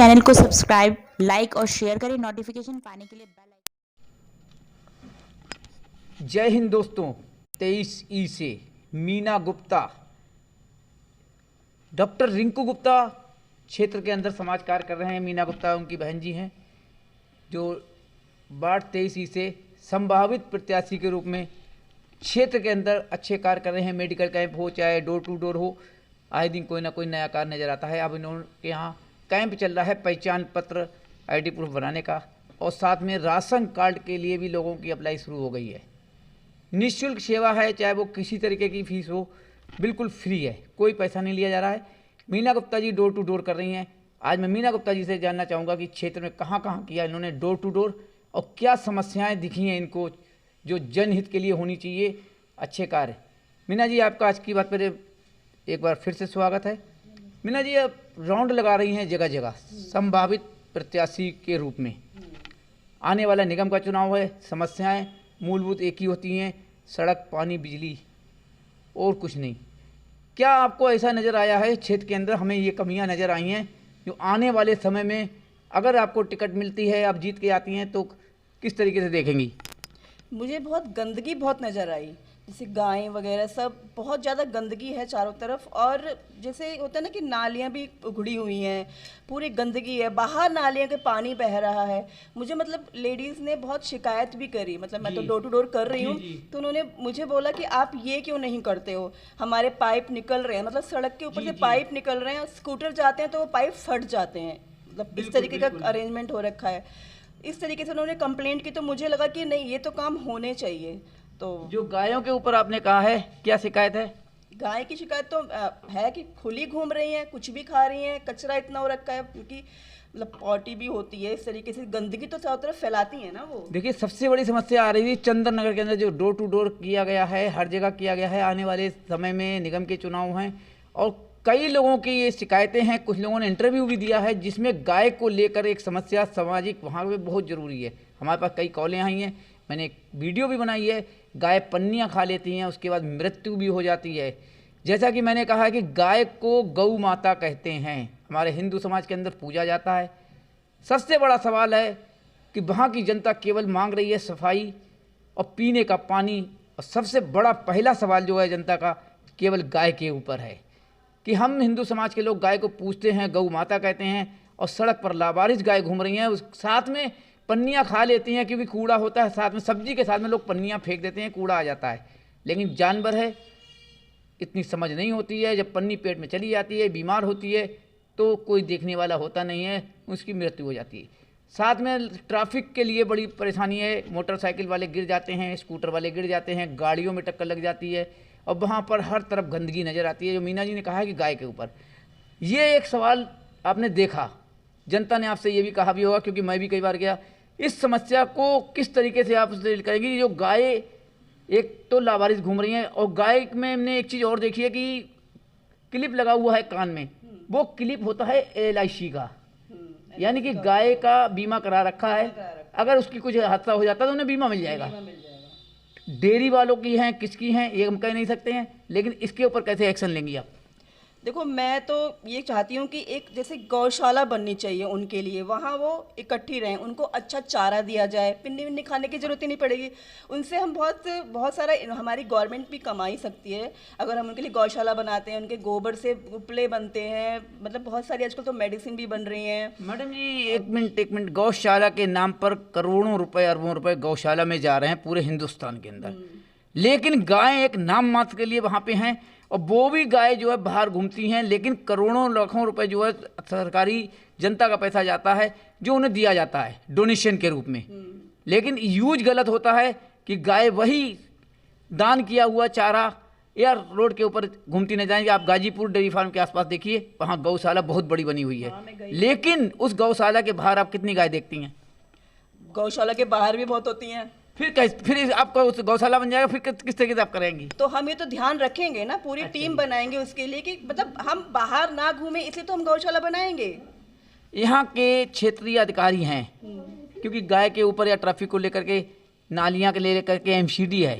Channel को subscribe, like और share करें। नोटिफिकेशन पाने के लिए बेल आइकन। जय हिंद दोस्तों। 23 से मीना गुप्ता, डॉक्टर रिंकू गुप्ता क्षेत्र के अंदर समाज कार्य कर रहे हैं। मीना गुप्ता उनकी बहन जी हैं जो वार्ड 23 से संभावित प्रत्याशी के रूप में क्षेत्र के अंदर अच्छे कार्य कर रहे हैं। मेडिकल कैंप हो चाहे डोर टू डोर हो, आए दिन कोई ना कोई नया कार्य नज़र आता है। अब इन्होंने यहाँ कैंप चल रहा है पहचान पत्र आईडी प्रूफ बनाने का, और साथ में राशन कार्ड के लिए भी लोगों की अप्लाई शुरू हो गई है। निःशुल्क सेवा है, चाहे वो किसी तरीके की फीस हो, बिल्कुल फ्री है, कोई पैसा नहीं लिया जा रहा है। Meena Gupta ji door to door कर रही हैं। आज मैं मीना गुप्ता जी से जानना चाहूँगा कि क्षेत्र में कहाँ कहाँ किया इन्होंने डोर टू डोर, और क्या समस्याएं दिखी हैं इनको जो जनहित के लिए होनी चाहिए अच्छे कार्य। मीना जी, आपका आज की बात पर एक बार फिर से स्वागत है। मीना जी, अब राउंड लगा रही हैं जगह जगह संभावित प्रत्याशी के रूप में। आने वाला निगम का चुनाव है, समस्याएं मूलभूत एक ही होती हैं, सड़क, पानी, बिजली और कुछ नहीं। क्या आपको ऐसा नज़र आया है क्षेत्र के अंदर हमें ये कमियां नज़र आई हैं जो आने वाले समय में अगर आपको टिकट मिलती है, आप जीत के आती हैं, तो किस तरीके से देखेंगी? मुझे बहुत गंदगी बहुत नज़र आई, जैसे गायें वगैरह सब, बहुत ज़्यादा गंदगी है चारों तरफ। और जैसे होता है ना कि नालियाँ भी उखड़ी हुई हैं, पूरी गंदगी है, बाहर नालियों के पानी बह रहा है। मुझे मतलब लेडीज़ ने बहुत शिकायत भी करी, मतलब मैं तो डोर टू डोर कर रही हूँ, तो उन्होंने मुझे बोला कि आप ये क्यों नहीं करते हो, हमारे पाइप निकल रहे हैं, मतलब सड़क के ऊपर से पाइप निकल रहे हैं, स्कूटर जाते हैं तो वो पाइप फट जाते हैं, मतलब इस तरीके का अरेंजमेंट हो रखा है। इस तरीके से उन्होंने कंप्लेंट की, तो मुझे लगा कि नहीं, ये तो काम होने चाहिए। तो जो गायों के ऊपर आपने कहा है, क्या शिकायत है? गाय की शिकायत तो है कि खुली घूम रही हैं, कुछ भी खा रही हैं, कचरा इतना हो रखा है, क्योंकि मतलब पॉटी भी होती है, इस तरीके से गंदगी तो चारों तरफ फैलाती है ना वो। देखिए, सबसे बड़ी समस्या आ रही थी चंदन नगर के अंदर, जो डोर टू डोर किया गया है, हर जगह किया गया है। आने वाले समय में निगम के चुनाव हैं और कई लोगों की ये शिकायतें हैं। कुछ लोगों ने इंटरव्यू भी दिया है जिसमें गाय को लेकर एक समस्या सामाजिक वहाँ पे बहुत ज़रूरी है। हमारे पास कई कॉलें आई हैं, मैंने एक वीडियो भी बनाई है। गाय पन्नियाँ खा लेती हैं, उसके बाद मृत्यु भी हो जाती है। जैसा कि मैंने कहा है कि गाय को गौ माता कहते हैं, हमारे हिंदू समाज के अंदर पूजा जाता है। सबसे बड़ा सवाल है कि वहाँ की जनता केवल मांग रही है सफाई और पीने का पानी, और सबसे बड़ा पहला सवाल जो है जनता का केवल गाय के ऊपर है कि हम हिंदू समाज के लोग गाय को पूजते हैं, गौ माता कहते हैं, और सड़क पर लावारिस गाय घूम रही हैं, उस साथ में पन्नियाँ खा लेती हैं क्योंकि कूड़ा होता है साथ में, सब्जी के साथ में लोग पन्नियाँ फेंक देते हैं, कूड़ा आ जाता है। लेकिन जानवर है, इतनी समझ नहीं होती है, जब पन्नी पेट में चली जाती है, बीमार होती है, तो कोई देखने वाला होता नहीं है, उसकी मृत्यु हो जाती है। साथ में ट्रैफिक के लिए बड़ी परेशानी है, मोटरसाइकिल वाले गिर जाते हैं, स्कूटर वाले गिर जाते हैं, गाड़ियों में टक्कर लग जाती है, और वहाँ पर हर तरफ गंदगी नज़र आती है। जो मीना जी ने कहा है कि गाय के ऊपर, ये एक सवाल आपने देखा, जनता ने आपसे ये भी कहा भी होगा, क्योंकि मैं भी कई बार गया। इस समस्या को किस तरीके से आप डील करेंगी? जो गाय एक तो लावारिस घूम रही हैं, और गाय में हमने एक चीज़ और देखी है कि क्लिप लगा हुआ है कान में, वो क्लिप होता है LIC का, यानी कि गाय का बीमा करा रखा है, अगर उसकी कुछ हादसा हो जाता है तो उन्हें बीमा मिल जाएगा। डेयरी वालों की हैं, किसकी हैं, ये हम कह नहीं सकते हैं, लेकिन इसके ऊपर कैसे एक्शन लेंगी आप? देखो, मैं तो ये चाहती हूँ कि एक जैसे गौशाला बननी चाहिए उनके लिए, वहाँ वो इकट्ठी रहें, उनको अच्छा चारा दिया जाए, पिन्नी विन्नी खाने की ज़रूरत ही नहीं पड़ेगी। उनसे हम बहुत सारा, हमारी गवर्नमेंट भी कमाई सकती है अगर हम उनके लिए गौशाला बनाते हैं। उनके गोबर से उपले बनते हैं, मतलब बहुत सारी आजकल तो मेडिसिन भी बन रही हैं। मैडम जी, एक मिनट, गौशाला के नाम पर करोड़ों रुपए, अरबों रुपए गौशाला में जा रहे हैं पूरे हिंदुस्तान के अंदर, लेकिन गाय एक नाम मात्र के लिए वहाँ पे हैं, और वो भी गाय जो है बाहर घूमती हैं, लेकिन करोड़ों लाखों रुपए जो है सरकारी जनता का पैसा जाता है जो उन्हें दिया जाता है डोनेशन के रूप में। लेकिन यूज गलत होता है कि गाय वही दान किया हुआ चारा या रोड के ऊपर घूमती न जाएंगे। आप गाजीपुर डेयरी फार्म के आसपास देखिए, वहाँ गौशाला बहुत बड़ी बनी हुई है, लेकिन उस गौशाला के बाहर आप कितनी गाय देखती हैं? गौशाला के बाहर भी बहुत होती हैं। फिर आपका उस गौशाला बन जाएगा, फिर किस तरीके से आप करेंगी? तो हम ये तो ध्यान रखेंगे ना, पूरी टीम बनाएंगे उसके लिए कि मतलब हम बाहर ना घूमें, इसलिए तो हम गौशाला बनाएंगे। यहाँ के क्षेत्रीय अधिकारी हैं, क्योंकि गाय के ऊपर या ट्रैफिक को लेकर के, नालियाँ के लेकर के MCD है,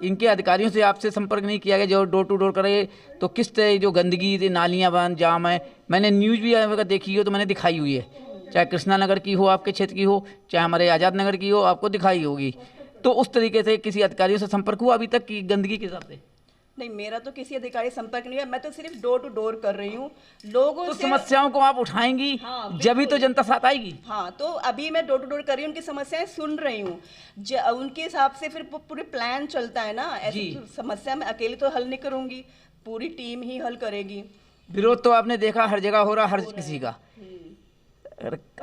इनके अधिकारियों से आपसे संपर्क नहीं किया गया जो डोर टू डोर करे, तो किस तरह जो गंदगी थी, नालियाँ बंद, जाम है, मैंने न्यूज़ भी अगर देखी हो तो मैंने दिखाई हुई है, चाहे कृष्णा नगर की हो आपके क्षेत्र की हो, चाहे हमारे आज़ाद नगर की हो, आपको दिखाई होगी। तो उस तरीके से किसी अधिकारियों से संपर्क हुआ अभी तक की गंदगी के हिसाब से? नहीं, मेरा तो किसी अधिकारी संपर्क नहीं है, मैं तो सिर्फ डोर टू डोर कर रही हूँ लोगों तो से। समस्याओं को आप उठाएंगी, हाँ, जब तो जनता साथ आएगी। हाँ, तो अभी मैं डोर टू डोर कर रही हूँ, उनकी समस्याएं सुन रही हूँ, उनके हिसाब से फिर पूरे प्लान चलता है ना। ऐसी समस्या मैं अकेले तो हल नहीं करूंगी, पूरी टीम ही हल करेगी। विरोध तो आपने देखा हर जगह हो रहा, हर किसी का।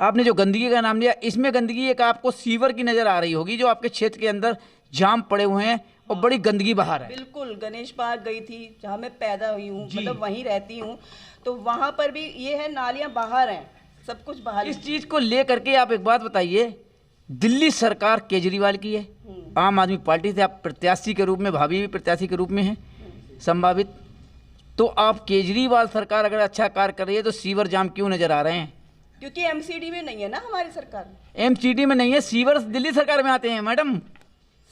आपने जो गंदगी का नाम लिया, इसमें गंदगी एक आपको सीवर की नजर आ रही होगी जो आपके क्षेत्र के अंदर जाम पड़े हुए हैं और बड़ी गंदगी बाहर है। बिल्कुल, गणेश पार्क गई थी जहाँ मैं पैदा हुई हूँ, मतलब वहीं रहती हूँ, तो वहाँ पर भी ये है, नालियाँ बाहर हैं, सब कुछ बाहर। इस चीज को लेकर के आप एक बात बताइए, दिल्ली सरकार केजरीवाल की है, आम आदमी पार्टी से आप प्रत्याशी के रूप में, भाभी भी प्रत्याशी के रूप में हैं संभावित, तो आप केजरीवाल सरकार अगर अच्छा कार्य कर रही है तो सीवर जाम क्यों नजर आ रहे हैं? क्योंकि एमसीडी में नहीं है ना हमारी सरकार। एमसीडी में नहीं है, सीवर दिल्ली सरकार में आते हैं मैडम।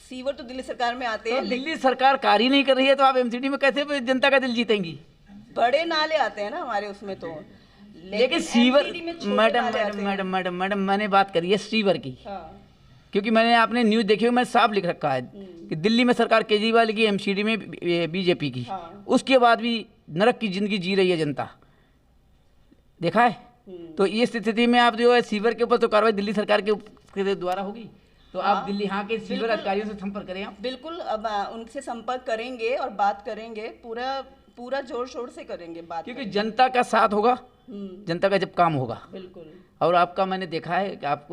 सीवर तो दिल्ली सरकार में आते हैं, दिल्ली सरकार कार्य ही नहीं कर रही है तो आप एमसीडी में कैसे जनता का दिल जीतेंगी? बड़े नाले आते हैं ना हमारे उसमें तो। लेकिन सीवर, MCD में छोटे मैडम नाले आते मैडम हैं। मैडम मैडम मैडम मैंने बात करी है सीवर की, हाँ, क्योंकि मैंने आपने न्यूज़ देखी हो, मैंने साफ लिख रखा है कि दिल्ली में सरकार केजरीवाल की, एमसीडी में बीजेपी की, हाँ। उसके बाद भी नरक की जिंदगी जी रही है जनता, देखा है। तो ये स्थिति में आप जो है सीवर के ऊपर तो कार्रवाई दिल्ली सरकार के द्वारा होगी, तो आप दिल्ली यहाँ के सीवर अधिकारियों से संपर्क करें आप। बिल्कुल, अब उनसे संपर्क करेंगे और बात करेंगे, पूरा जोर शोर से करेंगे बात, क्योंकि जनता का साथ होगा, जनता का जब काम होगा। बिल्कुल। और आपका मैंने देखा है कि आप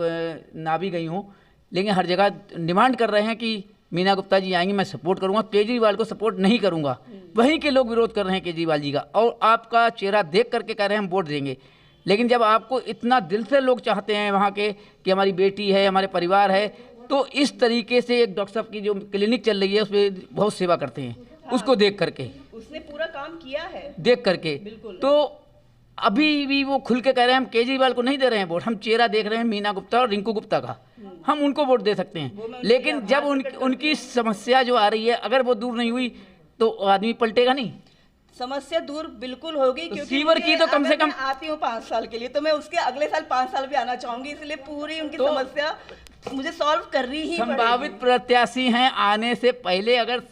ना भी गई हो, लेकिन हर जगह डिमांड कर रहे हैं कि मीना गुप्ता जी आएंगी, मैं सपोर्ट करूंगा, केजरीवाल को सपोर्ट नहीं करूंगा। वहीं के लोग विरोध कर रहे हैं केजरीवाल जी का, और आपका चेहरा देख करके कह रहे हैं हम वोट देंगे। लेकिन जब आपको इतना दिल से लोग चाहते हैं वहाँ के कि हमारी बेटी है, हमारे परिवार है, तो इस तरीके से एक डॉक्टर साहब की जो क्लिनिक चल रही है उसमें बहुत सेवा करते हैं, उसको देख करके, उसने पूरा काम किया है देख करके, तो अभी भी वो खुल के कह रहे हैं हम केजरीवाल को नहीं दे रहे हैं वोट, हम चेहरा देख रहे हैं मीना गुप्ता और रिंकू गुप्ता का, हम उनको वोट दे सकते हैं। लेकिन जब उनकी समस्या जो आ रही है, अगर वो दूर नहीं हुई तो आदमी पलटेगा नहीं। समस्या दूर बिल्कुल होगी, तो क्योंकि सीवर की तो कम से कम, मैं आती हूँ 5 साल के लिए, तो मैं उसके अगले साल 5 साल भी आना चाहूंगी, इसलिए पूरी उनकी तो समस्या मुझे सॉल्व करनी ही संभावित पड़ेगी। प्रत्याशी हैं, आने से पहले अगर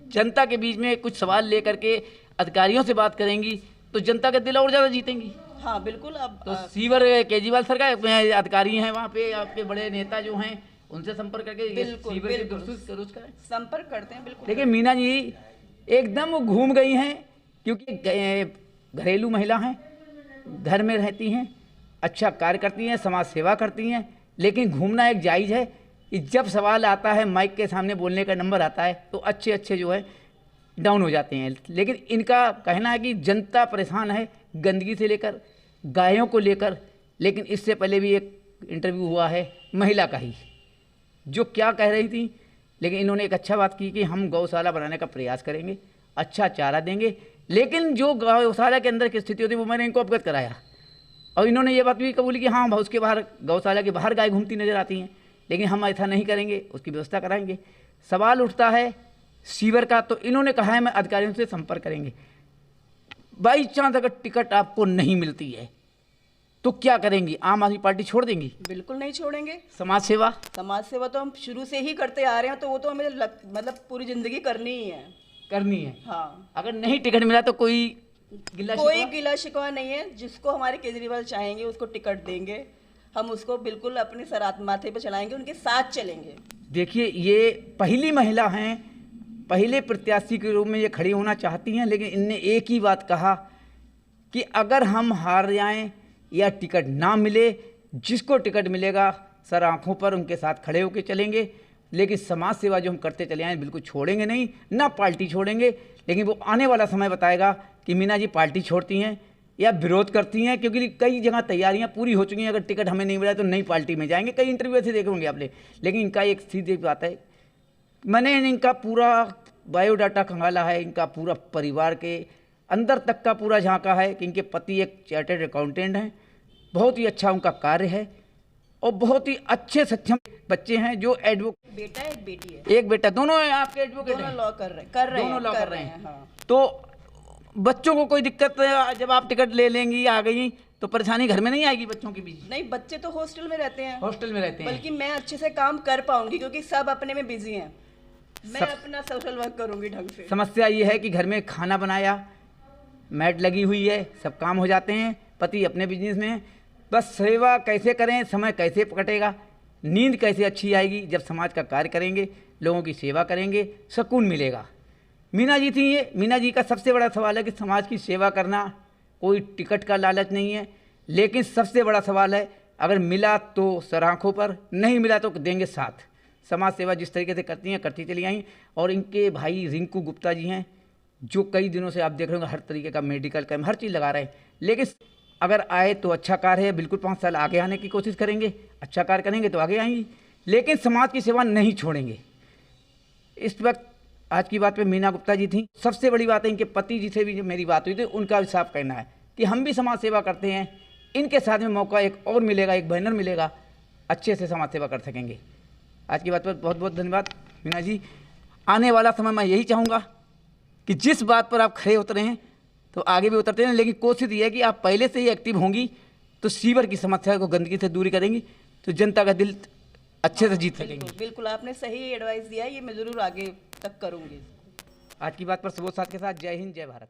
जनता के बीच में कुछ सवाल लेकर के अधिकारियों से बात करेंगी तो जनता का दिल और ज्यादा जीतेंगी। हाँ बिल्कुल। अब तो सीवर केजरीवाल सरकार में अधिकारी हैं, वहाँ पे आपके बड़े नेता जो हैं उनसे संपर्क करके बिल्कुल, सीवर के बिल्कुल। दुरुस्त करें। संपर्क करते हैं, बिल्कुल। देखिए मीना जी एकदम घूम गई हैं, क्योंकि घरेलू महिला हैं, घर में रहती हैं, अच्छा कार्य करती हैं, समाज सेवा करती हैं, लेकिन घूमना एक जायज़ है कि जब सवाल आता है, माइक के सामने बोलने का नंबर आता है, तो अच्छे अच्छे जो है डाउन हो जाते हैं। लेकिन इनका कहना है कि जनता परेशान है गंदगी से लेकर गायों को लेकर। लेकिन इससे पहले भी एक इंटरव्यू हुआ है महिला का ही, जो क्या कह रही थी, लेकिन इन्होंने एक अच्छा बात की कि हम गौशाला बनाने का प्रयास करेंगे, अच्छा चारा देंगे। लेकिन जो गौशाला के अंदर की स्थिति होती है वो मैंने इनको अवगत कराया, और इन्होंने ये बात भी कबूली कि हाँ उसके बाहर, गौशाला के बाहर गाय घूमती नज़र आती हैं, लेकिन हम ऐसा नहीं करेंगे, उसकी व्यवस्था कराएंगे। सवाल उठता है सीवर का, तो इन्होंने कहा है मैं अधिकारियों से संपर्क करेंगे। बाई चांस अगर टिकट आपको नहीं मिलती है तो क्या करेंगी? आम आदमी पार्टी छोड़ देंगी? बिल्कुल नहीं छोड़ेंगे। समाज सेवा, समाज सेवा तो हम शुरू से ही करते आ रहे हैं, तो वो तो हमें मतलब पूरी जिंदगी करनी ही है। करनी है। हाँ, अगर नहीं टिकट मिला तो कोई कोई गिला शिकवा नहीं है। जिसको हमारे केजरीवाल चाहेंगे उसको टिकट देंगे, हम उसको बिल्कुल अपने सरात माथे पे चलाएंगे, उनके साथ चलेंगे। देखिए ये पहली महिला हैं, पहले प्रत्याशी के रूप में ये खड़ी होना चाहती हैं, लेकिन इनने एक ही बात कहा कि अगर हम हार जाएं या टिकट ना मिले, जिसको टिकट मिलेगा सर आंखों पर उनके साथ खड़े होकर चलेंगे। लेकिन समाज सेवा जो हम करते चले आए बिल्कुल छोड़ेंगे नहीं, ना पार्टी छोड़ेंगे। लेकिन वो आने वाला समय बताएगा कि मीना जी पार्टी छोड़ती हैं या विरोध करती हैं, क्योंकि कई जगह तैयारियां पूरी हो चुकी हैं। अगर टिकट हमें नहीं मिला तो नई पार्टी में जाएंगे, कई इंटरव्यू ऐसे देखे होंगे आपने। लेकिन इनका एक सीधी बात है, मैंने इनका पूरा बायोडाटा खंगाला है, इनका पूरा परिवार के अंदर तक का पूरा झांका है कि इनके पति एक चार्टर्ड अकाउंटेंट हैं, बहुत ही अच्छा उनका कार्य है, और बहुत ही अच्छे सक्षम बच्चे हैं जो एडवोकेट, बेटा एक बेटी है, एक बेटा, दोनों आपके एडवोकेट दोनों हैं, लॉ कर रहे हैं। हाँ। तो बच्चों को कोई दिक्कत, जब आप टिकट ले लेंगी आ गई तो परेशानी घर में नहीं आएगी बच्चों के बीच? नहीं, बच्चे तो हॉस्टल में रहते हैं, हॉस्टल में रहते हैं, बल्कि मैं अच्छे से काम कर पाऊंगी क्योंकि सब अपने में बिजी हैं। मैं अपना सोशल वर्क करूंगी ढंग से। समस्या ये है कि घर में खाना बनाया, मैट लगी हुई है, सब काम हो जाते हैं, पति अपने बिजनेस में है, बस सेवा कैसे करें, समय कैसे कटेगा, नींद कैसे अच्छी आएगी जब समाज का कार्य करेंगे, लोगों की सेवा करेंगे, सुकून मिलेगा। मीना जी थी ये। मीना जी का सबसे बड़ा सवाल है कि समाज की सेवा करना, कोई टिकट का लालच नहीं है, लेकिन सबसे बड़ा सवाल है अगर मिला तो सराखों पर, नहीं मिला तो देंगे साथ। समाज सेवा जिस तरीके से करती हैं करती चली आई। और इनके भाई रिंकू गुप्ता जी हैं जो कई दिनों से आप देख रहे होंगे हर तरीके का मेडिकल कैम्प हर चीज़ लगा रहे हैं, लेकिन अगर आए तो अच्छा कार्य है, बिल्कुल 5 साल आगे आने की कोशिश करेंगे, अच्छा कार्य करेंगे तो आगे आएंगी, लेकिन समाज की सेवा नहीं छोड़ेंगे। इस वक्त आज की बात पे मीना गुप्ता जी थी। सबसे बड़ी बात है इनके पति जी से भी मेरी बात हुई थी, उनका भी साफ कहना है कि हम भी समाज सेवा करते हैं, इनके साथ में मौका एक और मिलेगा, एक बैनर मिलेगा, अच्छे से समाज सेवा कर सकेंगे। आज की बात पर बहुत बहुत धन्यवाद मीना जी। आने वाला समय मैं यही चाहूँगा कि जिस बात पर आप खड़े उतरे हैं तो आगे भी उतरते हैं, लेकिन कोशिश ये है कि आप पहले से ही एक्टिव होंगी तो सीवर की समस्या को, गंदगी से दूरी करेंगी तो जनता का दिल अच्छे से जीत सकेंगे। बिल्कुल आपने सही एडवाइस दिया, ये मैं ज़रूर आगे तक करूँगी। आज की बात पर सुबोध साथ के साथ जय हिंद, जय भारत।